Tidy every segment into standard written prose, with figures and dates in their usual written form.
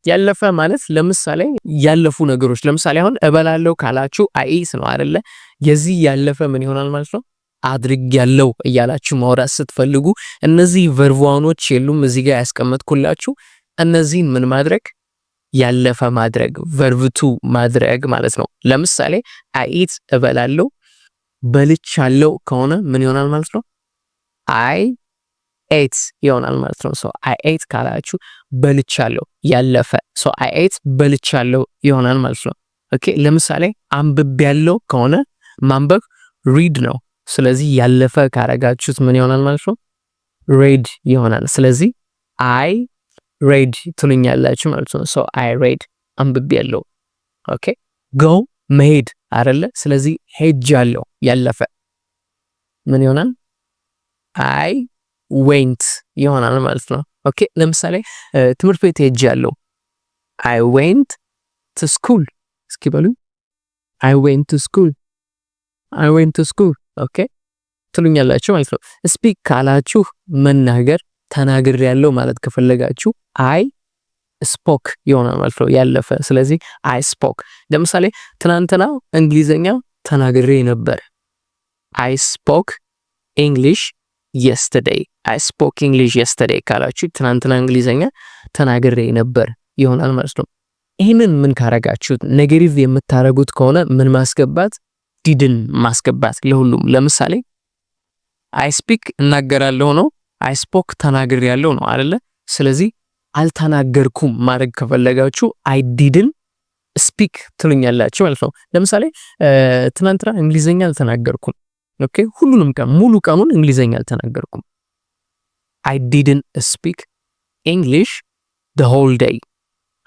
ያለፈ ማለት ለምሳሌ ያለፉ ነገሮች ለምሳሌ አሁን እበላለሁ ካላችሁ አይስ ነው አይደለ? የዚህ ያለፈ ምን ይሆናል ማለት ነው? አድርጌያለሁ እያላችሁ ማውራት ስትፈልጉ እነዚህ ቨርቧኖች የሉም እዚህ ጋር ያስቀመጥኩላችሁ እነዚህን ምን ማድረግ ያለፈ ማድረግ ቨርብቱ ማድረግ ማለት ነው። ለምሳሌ አይት እበላለሁ በልቻለሁ ከሆነ ምን ይሆናል ማለት ነው? አይ ኤት ይሆናል ማለት ነው። ሶ አይ ኤት ካላችሁ በልቻለሁ ያለፈ ሶ አይ ኤት በልቻለሁ ይሆናል ማለት ነው። ኦኬ ለምሳሌ አንብቤያለሁ ከሆነ ማንበብ ሪድ ነው። ስለዚህ ያለፈ ካረጋችሁት ምን ይሆናል ማለት ነው? ሬድ ይሆናል። ስለዚህ አይ ሬድ ትሉኛላችሁ ማለት ነው። ሶ አይ ሬድ አንብቤያለሁ። ኦኬ ጎ መሄድ አይደለ? ስለዚህ ሄጃለሁ ያለፈ ምን ይሆናል? አይ ዌንት ይሆናል ማለት ነው። ኦኬ ለምሳሌ ትምህርት ቤት ሄጃለሁ አይ ዌንት ቱ ስኩል እስኪ በሉ አይ ዌንት ቱ ስኩል አይ ዌንት ቱ ስኩል ኦኬ ትሉኛላችሁ ማለት ነው። ስፒክ ካላችሁ መናገር ተናግሬያለሁ ማለት ከፈለጋችሁ አይ ስፖክ ይሆናል ማለት ነው ያለፈ። ስለዚህ አይ ስፖክ ለምሳሌ ትናንትና እንግሊዘኛ ተናግሬ ነበር አይ ስፖክ ኢንግሊሽ yesterday I spoke English yesterday ካላችሁ ትናንትና እንግሊዘኛ ተናግሬ ነበር ይሆናል ማለት ነው። ይሄንን ምን ካረጋችሁት ኔጌቲቭ የምታረጉት ከሆነ ምን ማስገባት ዲድን ማስገባት ለሁሉም። ለምሳሌ I speak እናገራለሁ ነው I spoke ተናግሬያለሁ ነው አይደለ? ስለዚህ አልተናገርኩም ማድረግ ከፈለጋችሁ I didn't speak ትሉኛላችሁ ማለት ነው። ለምሳሌ ትናንትና እንግሊዘኛ አልተናገርኩም ኦኬ ሁሉንም ቀን ሙሉ ቀኑን እንግሊዘኛ አልተናገርኩም I didn't speak English the whole day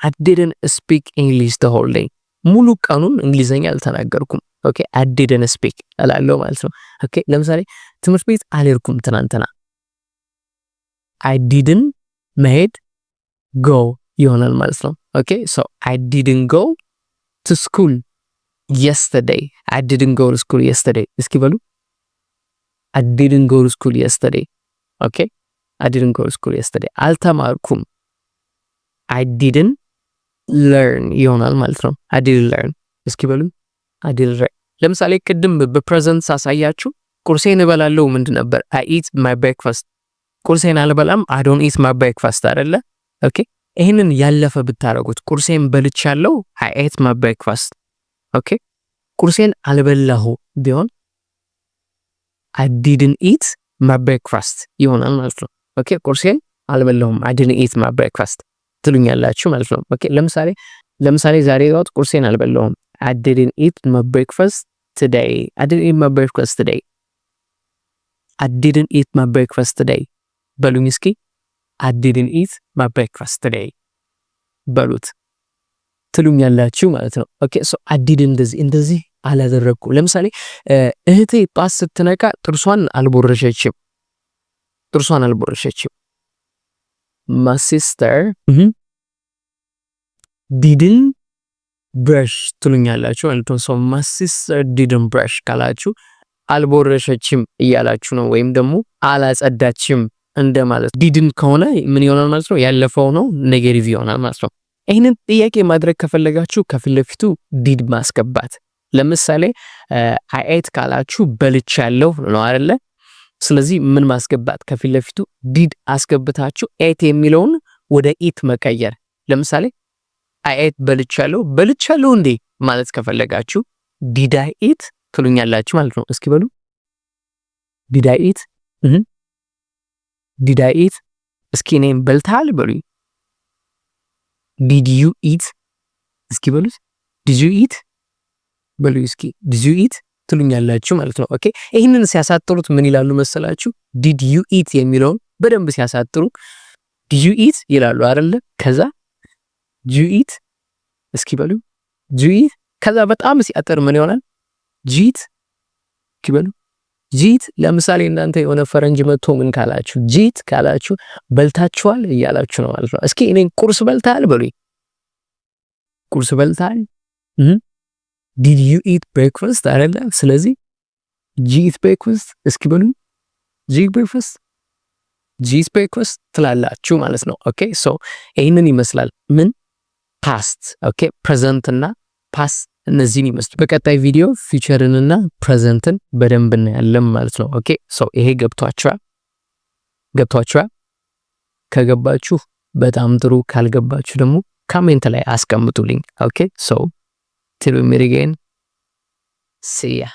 I didn't speak English the whole day ሙሉ ቀኑን እንግሊዘኛ አልተናገርኩም ኦኬ I didn't speak እላለሁ ማለት ነው። ኦኬ ለምሳሌ ትምህርት ቤት አልሄድኩም ትናንትና I didn't መሄድ go ይሆናል ማለት ነው። ኦኬ so I didn't go to school yesterday I didn't go to school yesterday እስኪ በሉ I didn't go to school yesterday okay I didn't go to school yesterday አልተማርኩም I didn't learn ይሆናል ማለት ነው። I didn't learn እስኪ በሉ I didn't learn። ለምሳሌ ቅድም በፕሬዘንት ሳሳያችሁ ቁርሴን እበላለሁ ምንድን ነበር? I eat my breakfast ቁርሴን አልበላም I don't eat my breakfast አይደለ? ኦኬ ይሄንን ያለፈ ብታረጉት ቁርሴን በልቻለሁ I ate my breakfast ኦኬ ቁርሴን አልበላሁ ቢሆን I didn't eat my breakfast ይሆናል ማለት ነው። ኦኬ ቁርሴን አልበላሁም I didn't eat my breakfast ትሉኛላችሁ ማለት ነው። ኦኬ ለምሳሌ ዛሬ ወጥ ቁርሴን አልበላሁም I didn't eat my breakfast today I didn't eat my breakfast today I didn't eat my breakfast today በሉኝ እስኪ I didn't eat my breakfast today በሉት ትሉኛላችሁ ማለት ነው። ኦኬ ሶ I didn't እንደዚህ አላደረኩ። ለምሳሌ እህቴ ጧት ስትነቃ ጥርሷን አልቦረሸችም my sister didn't brush ትሉኛላችሁ ማለት ነው። so my sister didn't brush ካላችሁ አልቦረሸችም እያላችሁ ነው ወይም ደግሞ አላጸዳችም እንደማለት። didn't ከሆነ ምን ይሆናል ማለት ነው? ያለፈው ነው ኔጌቲቭ ይሆናል ማለት ነው። ይሄንን ጥያቄ ማድረግ ከፈለጋችሁ ከፊት ለፊቱ ዲድ ማስገባት። ለምሳሌ I ate ካላችሁ በልቻለሁ ነው አይደለ? ስለዚህ ምን ማስገባት ከፊት ለፊቱ ዲድ አስገብታችሁ ate የሚለውን ወደ ኢት መቀየር። ለምሳሌ I ate በልቻለሁ እንዴ ማለት ከፈለጋችሁ did I eat ትሉኛላችሁ ማለት ነው። እስኪ በሉ did I eat did I eat እስኪ እኔም በልታል በሉኝ did you eat እስኪ በሉት did you eat በሉ እስኪ did you eat ትሉኛላችሁ ማለት ነው። ኦኬ ይሄንን ሲያሳጥሩት ምን ይላሉ መሰላችሁ? did you eat የሚለውን በደንብ ሲያሳጥሩ did you eat ይላሉ አይደለ? ከዛ did you eat እስኪ በሉ did you eat ከዛ በጣም ሲያጠር ምን ይሆናል? ጂት ይበሉ ጂት። ለምሳሌ እናንተ የሆነ ፈረንጅ መጥቶ ምን ካላችሁ ጂት ካላችሁ በልታችኋል እያላችሁ ነው ማለት ነው። እስኪ እኔን ቁርስ በልታል በሉኝ ቁርስ በልታል did you eat breakfast አይደለ? ስለዚህ ጂት breakfast እስኪ በሉ ጂት breakfast ጂስፔክ ውስጥ ትላላችሁ ማለት ነው። ኦኬ ሶ ይህንን ይመስላል ምን ፓስት ኦኬ ፕሬዘንት እና ፓስት እነዚህን ይመስሉ። በቀጣይ ቪዲዮ ፊውቸርንና ፕሬዘንትን በደንብ እናያለን ማለት ነው። ኦኬ ሶ ይሄ ገብቷችኋል? ከገባችሁ በጣም ጥሩ፣ ካልገባችሁ ደግሞ ኮሜንት ላይ አስቀምጡልኝ። ኦኬ ሶ till we meet again, see ya.